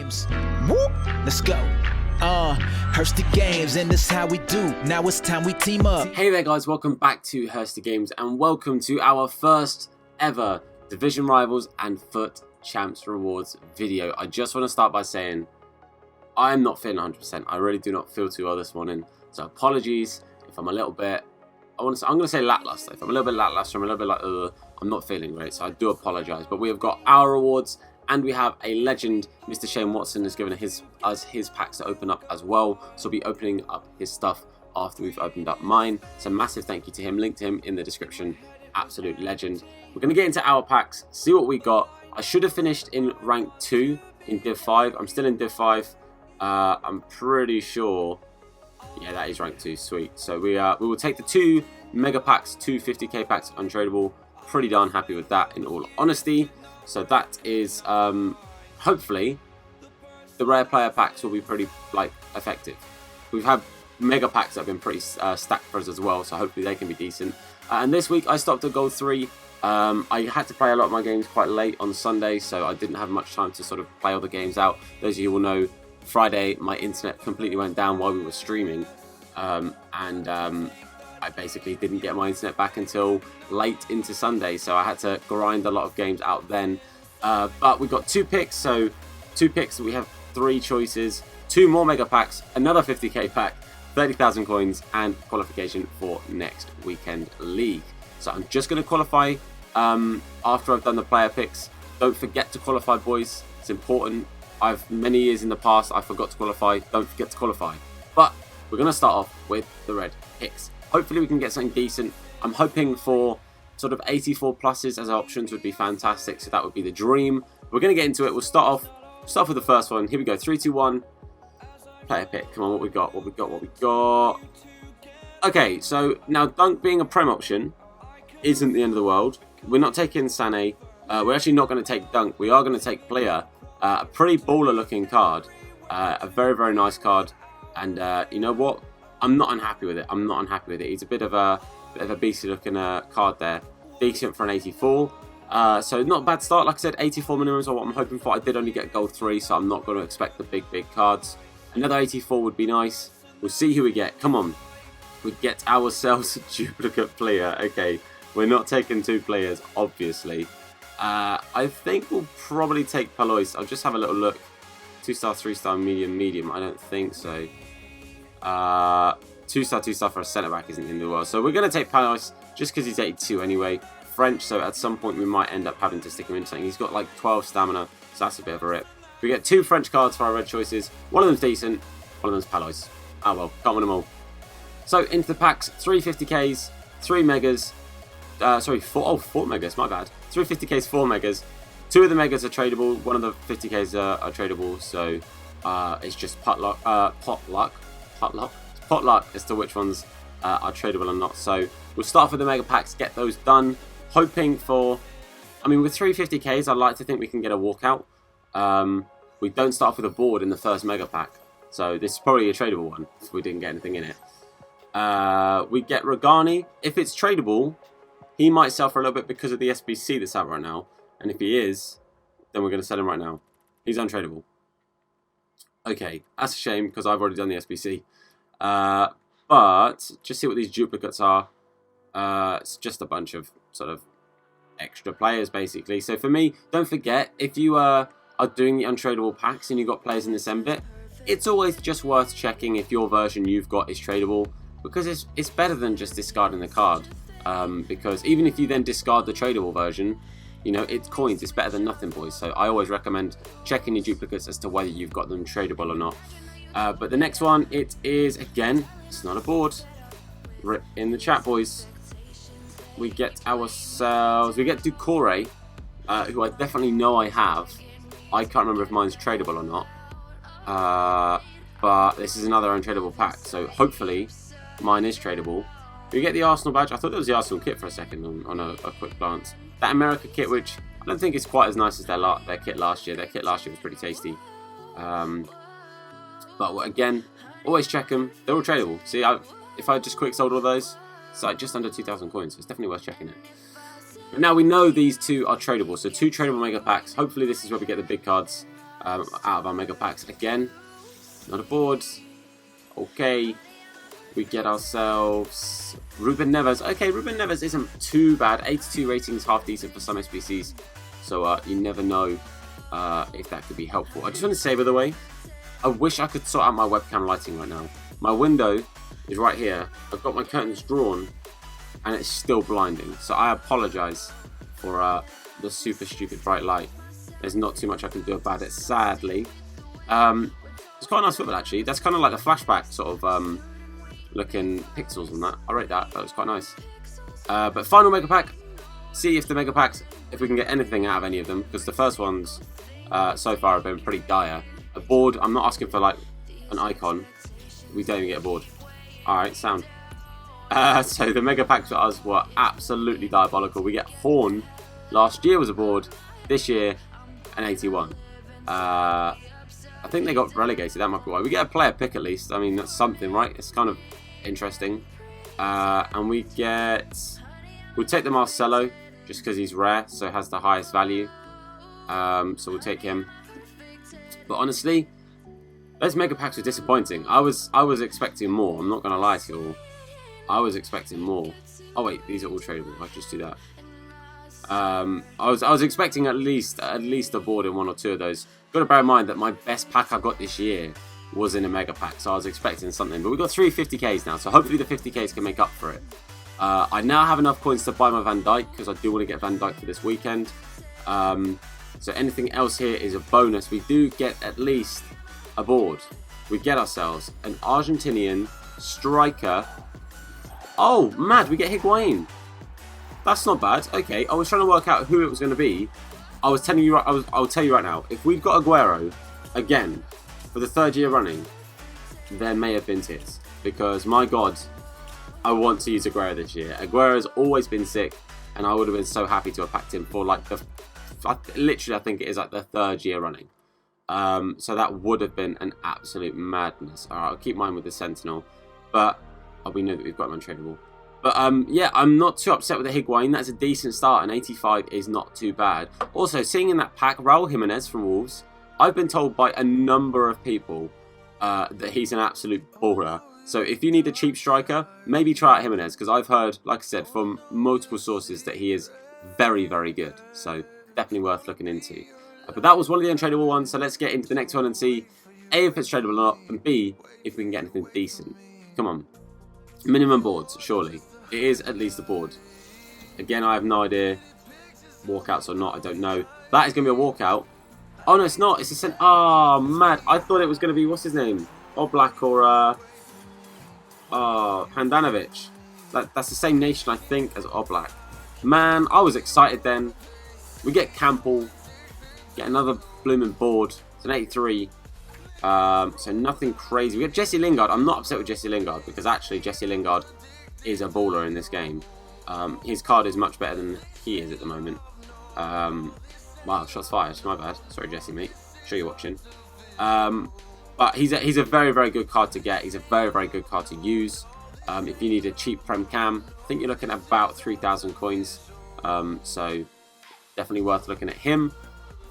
Futchamps. Whoop, let's go. Hursty Games, and this how we do. Now it's time we team up. Hey there guys, welcome back to Hursty Games and welcome to our first ever Division Rivals and Futchamps rewards video. I just want to start by saying I am not feeling 100%. I really do not feel too well this morning. So apologies if I'm a little bit, I'm going to say lackluster. If I'm a little bit lackluster, I'm a little bit like, I'm not feeling great. So I do apologise. But we have got our rewards and we have a legend. Mr. Shane Watson has given us his packs to open up as well. So we'll be opening up his stuff after we've opened up mine. So massive thank you to him. Link to him in the description. Absolute legend. We're going to get into our packs, see what we got. I should have finished in rank 2 in Div 5. I'm still in Div 5. I'm pretty sure. Yeah, that is rank 2. Sweet. So we will take the 2 mega packs, 2 50k packs untradeable. Pretty darn happy with that in all honesty. So that is hopefully the rare player packs will be pretty effective. We've had mega packs that have been pretty stacked for us as well, so hopefully they can be decent. And this week I stopped at gold 3. I had to play a lot of my games quite late on Sunday, so I didn't have much time to sort of play all the games out. Those of you will know, Friday my internet completely went down while we were streaming, I basically didn't get my internet back until late into Sunday, so I had to grind a lot of games out then. But we got 2 picks, so 2 picks, we have 3 choices, 2 more mega packs, another 50k pack, 30,000 coins, and qualification for next weekend league. So I'm just going to qualify after I've done the player picks. Don't forget to qualify, boys. It's important. Many years in the past, I forgot to qualify. Don't forget to qualify. But we're going to start off with the red picks. Hopefully we can get something decent. I'm hoping for sort of 84 pluses as options would be fantastic. So that would be the dream. We're going to get into it. We'll start off with the first one. Here we go. 3, 2, 1. Player pick. Come on, what we got? What we got? Okay, so now Dunk being a prem option isn't the end of the world. We're not taking Sané. We're actually not going to take Dunk. We are going to take Player. A pretty baller looking card. A very, very nice card. And you know what? I'm not unhappy with it. He's a bit of a beastly looking card there. Decent for an 84. So not a bad start. Like I said, 84 minimums are what I'm hoping for. I did only get gold 3, so I'm not going to expect the big cards. Another 84 would be nice. We'll see who we get. Come on. We get ourselves a duplicate player. Okay, we're not taking 2 players, obviously. I think we'll probably take Palois. I'll just have a little look. 2-star, 3-star, medium. I don't think so. 2-star for a centre-back isn't in the world. So we're going to take Palois just because he's 82 anyway. French, so at some point we might end up having to stick him into something. He's got like 12 stamina, so that's a bit of a rip. We get 2 French cards for our red choices. One of them's decent, one of them's Palois. Oh well, can't win them all. So into the packs, 3 50ks, 3 megas. 4 megas, my bad. 3 50ks, 4 megas. 2 of the megas are tradable, one of the 50ks are tradable, so it's just potluck as to which ones are tradable or not. So we'll start off with the mega packs, get those done. Hoping for, with 3 50ks, I'd like to think we can get a walkout. We don't start off with a board in the first mega pack, so this is probably a tradable one if we didn't get anything in it. We get Rogani. If it's tradable, he might sell for a little bit because of the SBC that's out right now. And if he is, then we're going to sell him right now. He's untradeable. Okay, that's a shame because I've already done the SBC. But just see what these duplicates are. It's just a bunch of sort of extra players basically. So for me, don't forget, if you are doing the untradeable packs and you've got players in this end bit, it's always just worth checking if your version you've got is tradable, because it's better than just discarding the card. Because even if you then discard the tradable version, you know, it's coins. It's better than nothing, boys. So I always recommend checking your duplicates as to whether you've got them tradable or not. But the next one, it is, again, it's not a board. Rip in the chat, boys. We get Ducore, who I definitely know I have. I can't remember if mine's tradable or not. But this is another untradeable pack. So hopefully mine is tradable. We get the Arsenal badge. I thought it was the Arsenal kit for a second on a quick glance. That America kit, which I don't think is quite as nice as their kit last year. Their kit last year was pretty tasty. But again, always check them. They're all tradable. See, if I just quick sold all those, it's like just under 2,000 coins. So it's definitely worth checking it. But now we know these 2 are tradable. So 2 tradable mega packs. Hopefully this is where we get the big cards. out of our mega packs. Again, not a board. Okay, we get ourselves Ruben Neves. Okay, Ruben Neves isn't too bad. 82 ratings, half decent for some SBCs. So you never know if that could be helpful. I just want to say, by the way, I wish I could sort out my webcam lighting right now. My window is right here. I've got my curtains drawn and it's still blinding. So I apologise for the super stupid bright light. There's not too much I can do about it, sadly. It's quite a nice football, actually. That's kind of like the flashback sort of looking pixels on that. I rate that. That was quite nice. But final mega pack. See if the mega packs, if we can get anything out of any of them, because the first ones so far have been pretty dire. A board, I'm not asking for like an icon. We don't even get a board. Alright, sound. So the mega packs for us were absolutely diabolical. We get Horn. Last year was a board. This year, an 81. I think they got relegated. That might be why. We get a player pick at least. I mean, that's something, right? It's kind of interesting. And we get... We'll take the Marcelo, just because he's rare, so has the highest value. So we'll take him. But honestly, those mega packs were disappointing. I was expecting more. I'm not going to lie to you all. I was expecting more. Oh wait, these are all tradable. I'll just do that. I was expecting at least a board in one or two of those. Got to bear in mind that my best pack I got this year was in a mega pack, so I was expecting something. But we've got 3 50Ks now, so hopefully the 50Ks can make up for it. I now have enough coins to buy my Van Dijk, because I do want to get Van Dijk for this weekend. So anything else here is a bonus. We do get at least a board. We get ourselves an Argentinian striker. Oh, mad, we get Higuain. That's not bad. Okay, I was trying to work out who it was going to be. I was telling you, I'll tell you right now. If we've got Aguero again for the 3rd year running, there may have been tears, because my God, I want to use Aguero this year. Aguero has always been sick, and I would have been so happy to have packed him for like literally, I think it is like the 3rd year running. So that would have been an absolute madness. All right, I'll keep mine with the Sentinel, but we know that we've got him untradeable. But yeah, I'm not too upset with the Higuain. That's a decent start, and 85 is not too bad. Also, seeing in that pack, Raul Jimenez from Wolves, I've been told by a number of people that he's an absolute baller. So if you need a cheap striker, maybe try out Jimenez, because I've heard, like I said, from multiple sources that he is very, very good. So definitely worth looking into. But that was one of the untradeable ones, so let's get into the next one and see A, if it's tradable or not, and B, if we can get anything decent. Come on. Minimum boards, surely. It is at least a board. Again, I have no idea. Walkouts or not, I don't know. That is going to be a walkout. Oh, no, it's not. It's a oh, mad. I thought it was going to be, what's his name? Oblak or, Handanovic. That's the same nation, I think, as Oblak. Man, I was excited then. We get Campbell. Get another blooming board. It's an 83. So nothing crazy. We have Jesse Lingard. I'm not upset with Jesse Lingard, because actually Jesse Lingard is a baller in this game. His card is much better than he is at the moment. Wow, shots fired. My bad. Sorry, Jesse, mate. Sure you're watching. But he's a very, very good card to get. He's a very, very good card to use. If you need a cheap Prem Cam, I think you're looking at about 3,000 coins. So definitely worth looking at him.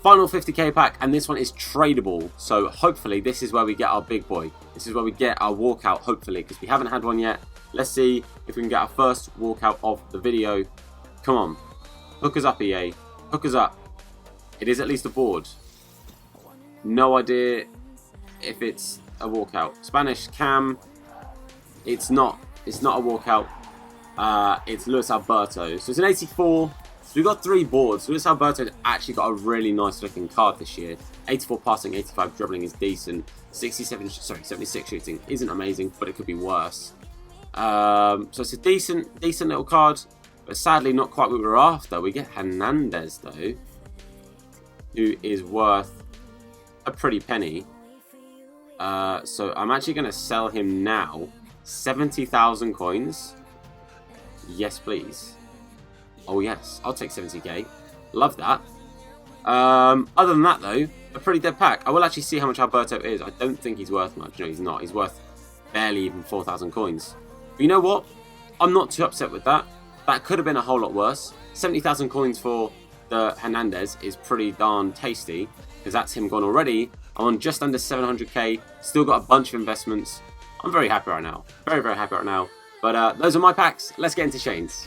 Final 50k pack, and this one is tradable. So hopefully this is where we get our big boy. This is where we get our walkout, hopefully, because we haven't had one yet. Let's see if we can get our first walkout of the video. Come on. Hook us up, EA. Hook us up. It is at least a board. No idea if it's a walkout. Spanish Cam. It's not. It's not a walkout. It's Luis Alberto. So it's an 84. So we've got 3 boards. Luis Alberto actually got a really nice looking card this year. 84 passing, 85 dribbling is decent. 76 shooting isn't amazing, but it could be worse. So it's a decent little card, but sadly not quite what we were after. We get Hernandez though, who is worth a pretty penny. So I'm actually going to sell him now. 70,000 coins. Yes, please. Oh yes, I'll take 70k. Love that. Other than that though, a pretty dead pack. I will actually see how much Alberto is. I don't think he's worth much. No, he's not. He's worth barely even 4,000 coins. But you know what? I'm not too upset with that. That could have been a whole lot worse. 70,000 coins for the Hernandez is pretty darn tasty. because that's him gone already. I'm on just under 700k, still got a bunch of investments. I'm very happy right now, very happy right now. But those are my packs. Let's get into Shane's.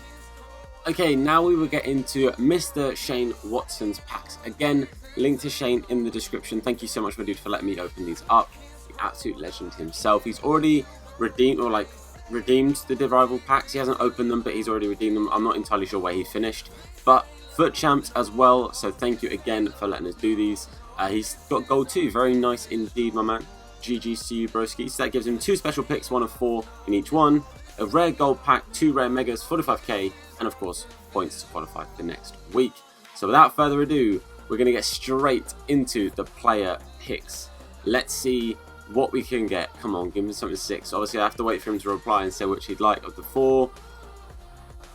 Okay, now we will get into Mr. Shane Watson's packs. Again, link to Shane in the description. Thank you so much, my dude, for letting me open these up. The absolute legend himself. He's already redeemed the rival packs. He hasn't opened them, but he's already redeemed them. I'm not entirely sure where he finished, but Futchamps as well. So thank you again for letting us do these. He's got gold too. Very nice indeed, my man. GG's to you, broski. So that gives him 2 special picks, 1 of 4 in each one. A rare gold pack, 2 rare megas, 45k, and of course points to qualify for next week. So without further ado, we're going to get straight into the player picks. Let's see what we can get. Come on, give him something sick. So obviously I have to wait for him to reply and say which he'd like of the 4.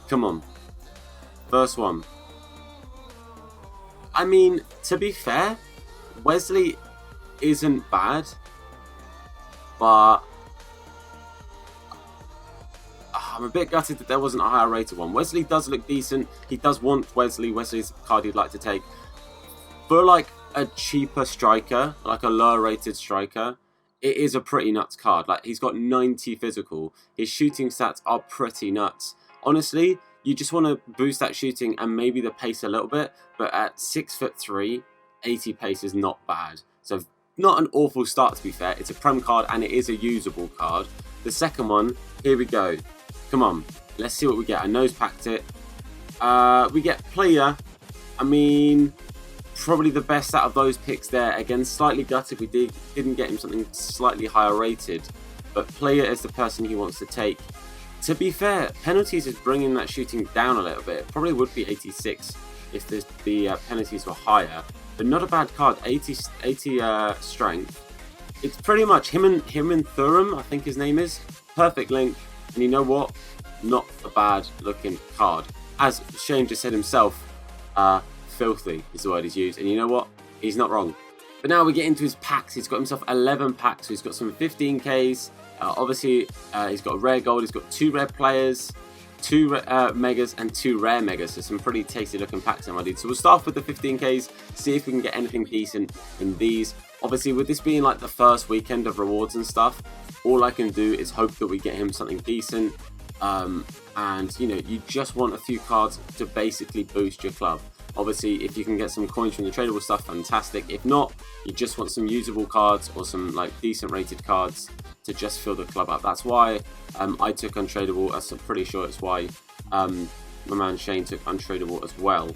Come on. First one. I mean, to be fair, Wesley isn't bad, but I'm a bit gutted that there wasn't a higher rated one. Wesley does look decent. He does want Wesley's card he'd like to take. For like a cheaper striker, like a lower rated striker, it is a pretty nuts card. Like, he's got 90 physical. His shooting stats are pretty nuts. Honestly, you just want to boost that shooting and maybe the pace a little bit, but at 6'3", 80 pace is not bad. So not an awful start, to be fair. It's a Prem card and it is a usable card. The second one, here we go. Come on, let's see what we get. I nose packed it. We get player. I mean, probably the best out of those picks there. Again, slightly gutted we didn't get him something slightly higher rated, but player is the person he wants to take. To be fair, penalties is bringing that shooting down a little bit. It probably would be 86 if the penalties were higher, but not a bad card. 80 strength. It's pretty much him and Thuram, I think his name is. Perfect link. And you know what? Not a bad looking card. As Shane just said himself, filthy is the word he's used. And you know what? He's not wrong. But now we get into his packs. He's got himself 11 packs. So he's got some 15Ks. Obviously, he's got a rare gold. He's got 2 rare players, 2 megas, and 2 rare megas. So some pretty tasty looking packs, my dude. So we'll start off with the 15Ks. See if we can get anything decent in these. Obviously, with this being like the first weekend of rewards and stuff, all I can do is hope that we get him something decent. And, you know, you just want a few cards to basically boost your club. Obviously, if you can get some coins from the tradable stuff, fantastic. If not, you just want some usable cards or some like decent rated cards to just fill the club up. That's why I took untradeable. I'm pretty sure it's why my man Shane took untradeable as well.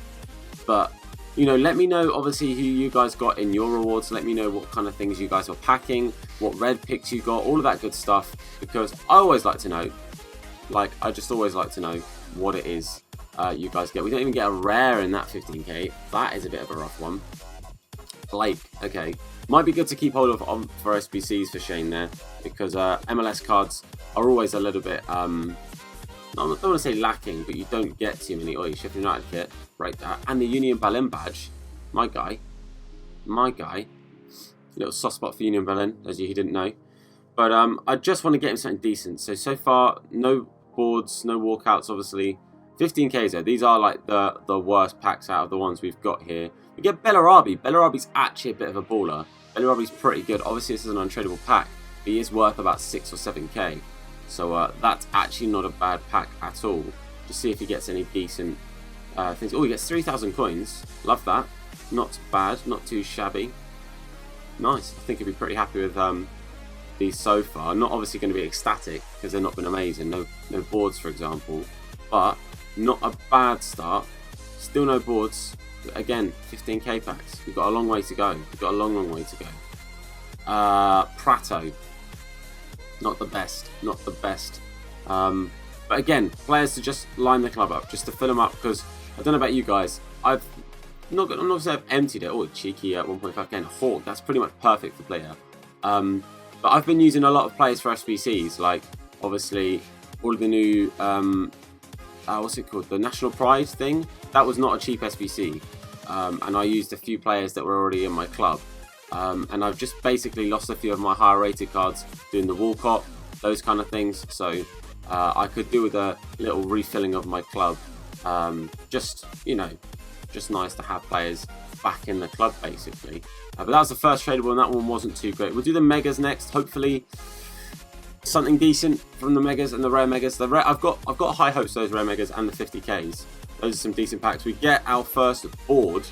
But, you know, let me know obviously who you guys got in your rewards. Let me know what kind of things you guys are packing, what red picks you got, all of that good stuff, because I always like to know. Like, I just always like to know what it is you guys get. We don't even get a rare in that 15k. That is a bit of a rough one. Blake, okay. Might be good to keep hold of for SBCs for Shane there, because MLS cards are always a little bit, I don't want to say lacking, but you don't get too many. Oh, you Sheffield United kit, right there. And the Union Berlin badge, my guy. Little soft spot for Union Berlin, as you didn't know. But I just want to get him something decent. So far, no boards, no walkouts, obviously. 15Ks though. These are like the worst packs out of the ones we've got here. We get Bellarabi. Bellarabi's actually a bit of a baller. Bellarabi's pretty good. Obviously, this is an untradeable pack, but he is worth about 6 or 7k. So that's actually not a bad pack at all. Just see if he gets any decent things. Oh, he gets 3,000 coins. Love that. Not bad. Not too shabby. Nice. I think he'll be pretty happy with these so far. Not obviously going to be ecstatic because they've not been amazing. No boards, for example. But not a bad start. Still no boards. But again, 15k packs. We've got a long way to go. We've got a long way to go. Prato. Not the best. Not the best. But again, players to just line the club up, just to fill them up, because I don't know about you guys. I'm not going to say I've emptied it. Oh, cheeky 1.5k and Hawk. That's pretty much perfect for player. But I've been using a lot of players for SBCs, like obviously all of the new what's it called, the National Pride thing. That was not a cheap SBC, and I used a few players that were already in my club, and I've just basically lost a few of my higher rated cards doing the WALKOUT, those kind of things. So I could do with a little refilling of my club. Just, you know, just nice to have players back in the club, basically. But that was the first tradable, and that one wasn't too great. We'll do the megas next. Hopefully, something decent from the megas and the rare megas. I've got high hopes for those rare megas and the 50Ks. Those are some decent packs. We get our first board.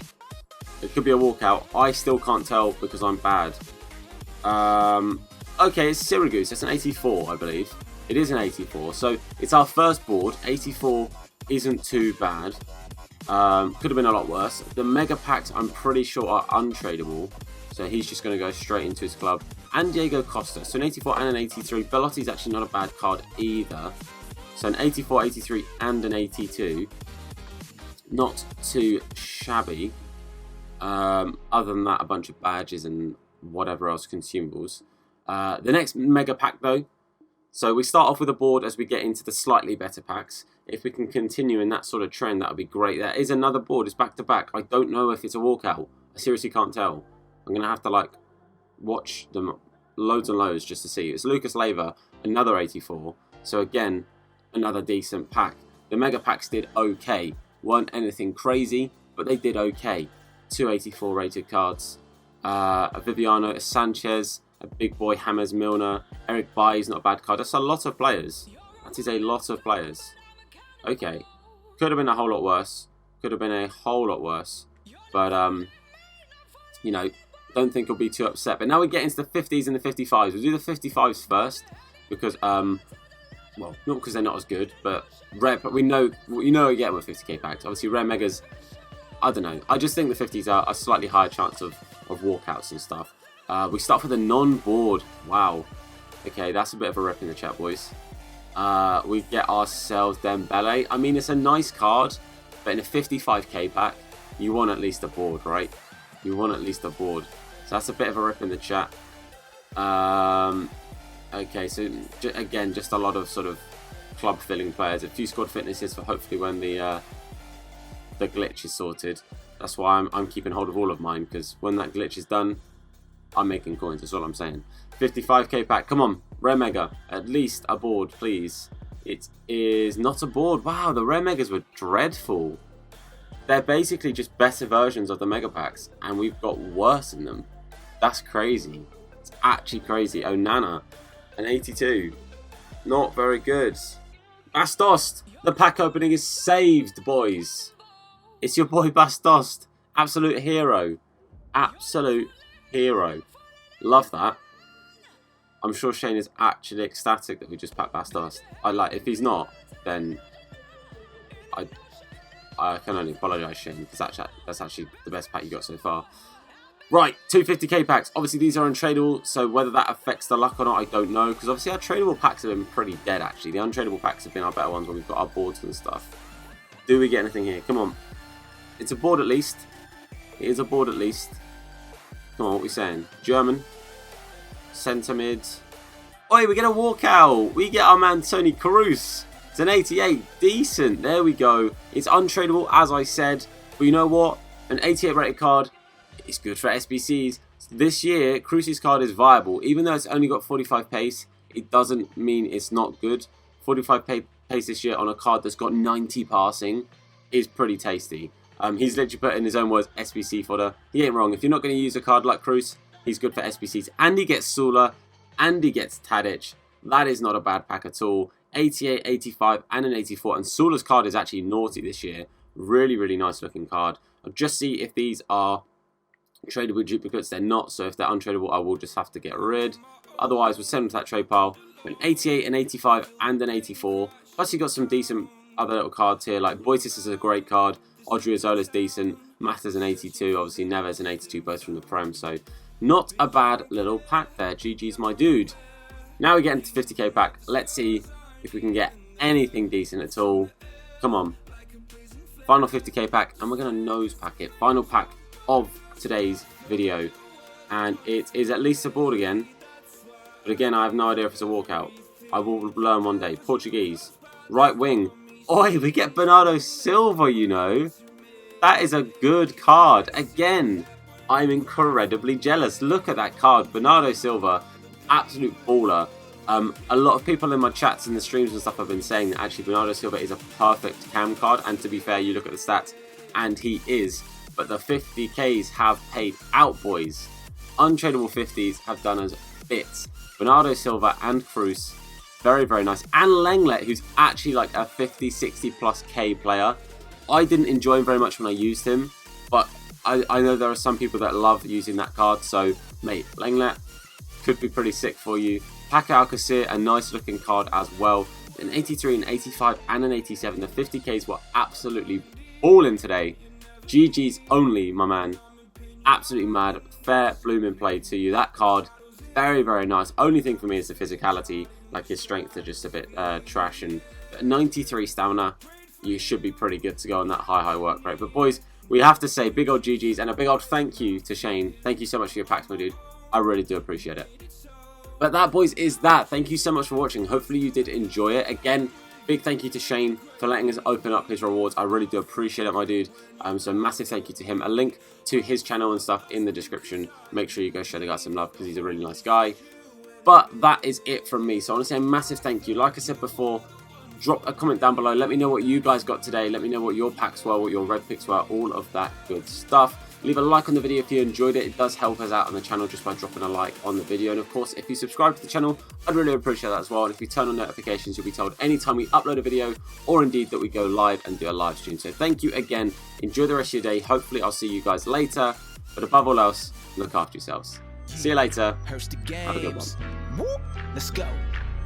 It could be a walkout. I still can't tell because I'm bad. Okay, it's Syracuse. It's an 84, I believe. It is an 84. So it's our first board. 84 isn't too bad. Could have been a lot worse. The mega packs, I'm pretty sure, are untradeable. So he's just going to go straight into his club. And Diego Costa. So an 84 and an 83. Belotti's actually not a bad card either. So an 84, 83 and an 82. Not too shabby. Other than that, a bunch of badges and whatever else consumables. The next mega pack though. So we start off with a board as we get into the slightly better packs. If we can continue in that sort of trend, that would be great. There is another board. It's back to back. I don't know if it's a walkout. I seriously can't tell. I'm going to have to like watch them loads and loads just to see. It's Lucas Leiva, another 84. So again, another decent pack. The mega packs did okay. Weren't anything crazy, but they did okay. 284 rated cards. A Viviano, a Sanchez, a big boy James Milner, Eric Bailly's not a bad card. That's a lot of players. That is a lot of players. Okay. Could have been a whole lot worse. Could have been a whole lot worse. But, you know, don't think I'll be too upset. But now we get into the 50s and the 55s. We'll do the 55s first. Because, well, not because they're not as good, but rare. But we know we get with 50k packs. Obviously, rare megas, I don't know. I just think the 50s are a slightly higher chance of walkouts and stuff. We start with a non-board. Wow. Okay, that's a bit of a rip in the chat, boys. We get ourselves Dembele. I mean, it's a nice card, but in a 55k pack, you want at least a board, right? You want at least a board. So that's a bit of a rip in the chat. Okay, so again, just a lot of sort of club-filling players. A few squad fitnesses for hopefully when the glitch is sorted. That's why I'm keeping hold of all of mine, because when that glitch is done, I'm making coins. That's all I'm saying. 55k pack. Come on, rare mega. At least a board, please. It is not a board. Wow, the rare megas were dreadful. They're basically just better versions of the mega packs, and we've got worse in them. That's crazy. It's actually crazy. Onana, an 82. Not very good. Bastos. The pack opening is saved, boys. It's your boy Bastos. Absolute hero. Absolute hero. Love that. I'm sure Shane is actually ecstatic that we just packed Bastos. If he's not, then I can only apologise, Shane, because that's actually the best pack you got so far. Right, 250k packs. Obviously, these are untradeable, so whether that affects the luck or not, I don't know. Because obviously, our tradable packs have been pretty dead, actually. The untradeable packs have been our better ones when we've got our boards and stuff. Do we get anything here? Come on. It's a board at least. It is a board at least. Come on, what are we saying? German. Centre mid. Oi, we get a walkout. We get our man Tony Kroos. It's an 88. Decent. There we go. It's untradeable, as I said. But you know what? An 88 rated card is good for SBCs. This year, Kroos' card is viable. Even though it's only got 45 pace, it doesn't mean it's not good. 45 pace this year on a card that's got 90 passing is pretty tasty. He's literally put in his own words, SBC fodder. He ain't wrong. If you're not going to use a card like Kroos, he's good for SBCs. And he gets Sula, and he gets Tadic. That is not a bad pack at all. 88, 85, and an 84. And Sula's card is actually naughty this year. Really, really nice looking card. I'll just see if these are tradable duplicates. They're not, so if they're untradeable, I will just have to get rid. Otherwise, we'll send them to that trade pile. An 88, an 85, and an 84. Plus, you got some decent other little cards here. Like Boitis is a great card. Odriozola's decent. Mata's an 82. Obviously, Neves an 82, both from the Prem. So, not a bad little pack there. GG's, my dude. Now we get into 50k pack. Let's see if we can get anything decent at all. Come on. Final 50k pack. And we're going to nose pack it. Final pack of today's video. And it is at least a board again. But again, I have no idea if it's a walkout. I will learn one day. Portuguese. Right wing. Oi, we get Bernardo Silva, you know. That is a good card. Again, I'm incredibly jealous. Look at that card. Bernardo Silva, absolute baller. A lot of people in my chats and the streams and stuff have been saying that actually Bernardo Silva is a perfect cam card. And to be fair, you look at the stats and he is. but the 50Ks have paid out, boys. Untradeable 50s have done us bits. Bernardo Silva and Cruz, very, very nice. And Lenglet, who's actually like a 50, 60 plus K player. I didn't enjoy him very much when I used him, but I know there are some people that love using that card. So, mate, Lenglet could be pretty sick for you. Paco Alcacer, a nice looking card as well. An 83, an 85, and an 87. The 50Ks were absolutely balling today. GG's only, my man. Absolutely mad. Fair blooming play to you. That card, very, very nice. Only thing for me is the physicality. Like his strength are just a bit trash. And 93 stamina, you should be pretty good to go on that high work rate. But boys, we have to say big old GG's and a big old thank you to Shane. Thank you so much for your packs, my dude. I really do appreciate it. But that, boys, is that. Thank you so much for watching. Hopefully you did enjoy it. Again, big thank you to Shane for letting us open up his rewards. I really do appreciate it, my dude. So massive thank you to him. A link to his channel and stuff in the description. Make sure you go show the guy some love because he's a really nice guy. But that is it from me. So I want to say a massive thank you. Like I said before, drop a comment down below. Let me know what you guys got today. Let me know what your packs were, what your red picks were, all of that good stuff. Leave a like on the video if you enjoyed it. It does help us out on the channel just by dropping a like on the video. And of course, if you subscribe to the channel, I'd really appreciate that as well. And if you turn on notifications, you'll be told anytime we upload a video or indeed that we go live and do a live stream. So thank you again. Enjoy the rest of your day. Hopefully I'll see you guys later. But above all else, look after yourselves. See you later. Have a good one. Whoop. Let's go.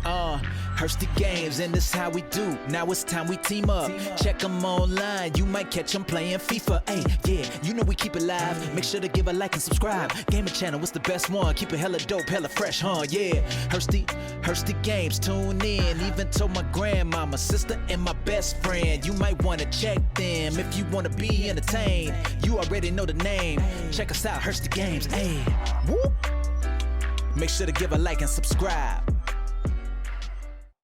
Hursty Games, and this how we do. Now it's time we team up. Check them online, you might catch them playing FIFA. Hey, yeah, you know we keep it live. Make sure to give a like and subscribe. Gaming channel, what's the best one? Keep it hella dope, hella fresh, huh? Yeah, Hursty Games, tune in. Even told my grandmama, sister, and my best friend. You might want to check them if you want to be entertained. You already know the name. Check us out, Hursty Games. Hey, whoop. Make sure to give a like and subscribe.